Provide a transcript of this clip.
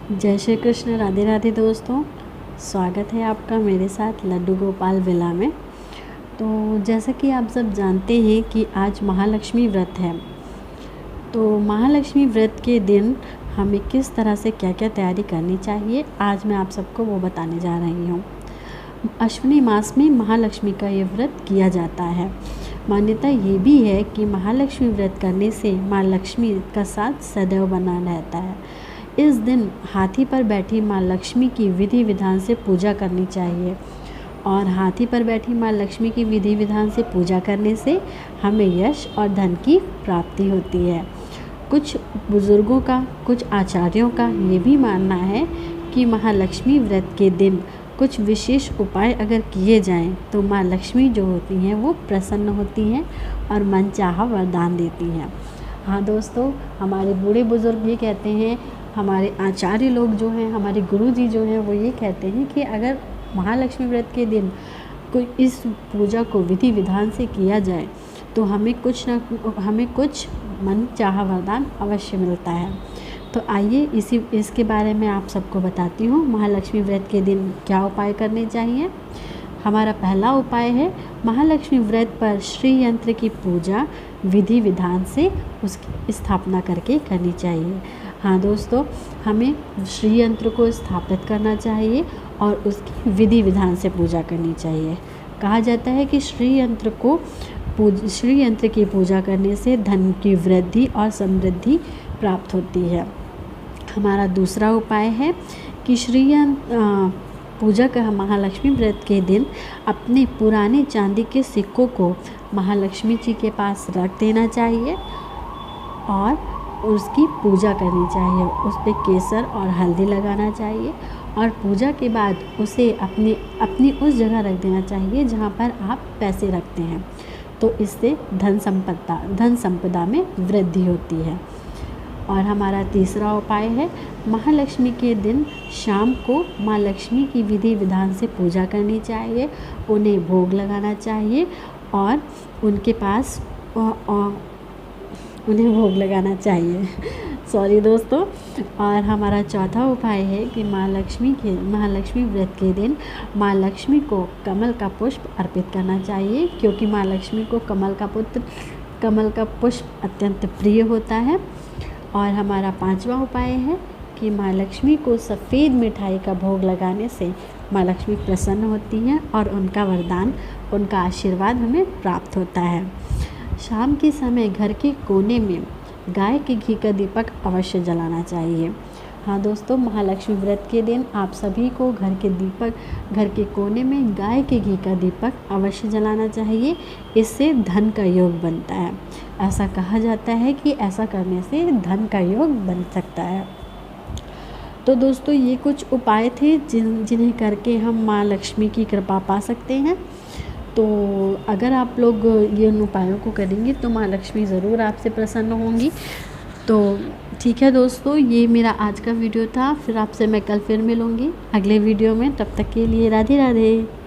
जय श्री कृष्ण, राधे राधे दोस्तों। स्वागत है आपका मेरे साथ लड्डू गोपाल विला में। तो जैसा कि आप सब जानते हैं कि आज महालक्ष्मी व्रत है। तो महालक्ष्मी व्रत के दिन हमें किस तरह से क्या क्या तैयारी करनी चाहिए, आज मैं आप सबको वो बताने जा रही हूँ। अश्विनी मास में महालक्ष्मी का ये व्रत किया जाता है। मान्यता ये भी है कि महालक्ष्मी व्रत करने से माँ लक्ष्मी का साथ सदैव बना रहता है। इस दिन हाथी पर बैठी माँ लक्ष्मी की विधि विधान से पूजा करनी चाहिए और हाथी पर बैठी माँ लक्ष्मी की विधि विधान से पूजा करने से हमें यश और धन की प्राप्ति होती है। कुछ बुज़ुर्गों का, कुछ आचार्यों का ये भी मानना है कि महालक्ष्मी व्रत के दिन कुछ विशेष उपाय अगर किए जाएं तो माँ लक्ष्मी जो होती हैं वो प्रसन्न होती हैं और मनचाहा वरदान देती हैं। हाँ दोस्तों, हमारे बूढ़े बुज़ुर्ग ये कहते हैं, हमारे आचार्य लोग जो हैं, हमारे गुरुजी जो हैं, वो ये कहते हैं कि अगर महालक्ष्मी व्रत के दिन कोई इस पूजा को विधि विधान से किया जाए तो हमें कुछ मन चाहा वरदान अवश्य मिलता है। तो आइए इसके बारे में आप सबको बताती हूँ महालक्ष्मी व्रत के दिन क्या उपाय करने चाहिए। हमारा पहला उपाय है महालक्ष्मी व्रत पर श्री यंत्र की पूजा विधि विधान से उसकी स्थापना करके करनी चाहिए। हाँ दोस्तों, हमें श्री यंत्र को स्थापित करना चाहिए और उसकी विधि विधान से पूजा करनी चाहिए। कहा जाता है कि श्री यंत्र की पूजा करने से धन की वृद्धि और समृद्धि प्राप्त होती है। हमारा दूसरा उपाय है कि पूजा का महालक्ष्मी व्रत के दिन अपने पुराने चांदी के सिक्कों को महालक्ष्मी जी के पास रख देना चाहिए और उसकी पूजा करनी चाहिए। उस पर केसर और हल्दी लगाना चाहिए और पूजा के बाद उसे अपनी उस जगह रख देना चाहिए जहाँ पर आप पैसे रखते हैं। तो इससे धन संपदा में वृद्धि होती है। और हमारा तीसरा उपाय है महालक्ष्मी के दिन शाम को माँ लक्ष्मी की विधि विधान से पूजा करनी चाहिए, उन्हें भोग लगाना चाहिए और उन्हें भोग लगाना चाहिए। सॉरी दोस्तों। और हमारा चौथा उपाय है कि महालक्ष्मी व्रत के दिन माँ लक्ष्मी को कमल का पुष्प अर्पित करना चाहिए, क्योंकि माँ लक्ष्मी को कमल का पुष्प अत्यंत प्रिय होता है। और हमारा पांचवा उपाय है कि माँ लक्ष्मी को सफ़ेद मिठाई का भोग लगाने से माँ लक्ष्मी प्रसन्न होती हैं और उनका वरदान, उनका आशीर्वाद हमें प्राप्त होता है। शाम के समय घर के कोने में गाय के घी का दीपक अवश्य जलाना चाहिए। हाँ दोस्तों, महालक्ष्मी व्रत के दिन आप सभी को घर के कोने में गाय के घी का दीपक अवश्य जलाना चाहिए। इससे धन का योग बनता है। ऐसा कहा जाता है कि ऐसा करने से धन का योग बन सकता है। तो दोस्तों, ये कुछ उपाय थे जिन्हें करके हम माँ लक्ष्मी की कृपा पा सकते हैं। तो अगर आप लोग ये उन उपायों को करेंगे तो माँ लक्ष्मी ज़रूर आपसे प्रसन्न होंगी। तो ठीक है दोस्तों, ये मेरा आज का वीडियो था। फिर आपसे मैं कल फिर मिलूँगी अगले वीडियो में। तब तक के लिए राधे राधे।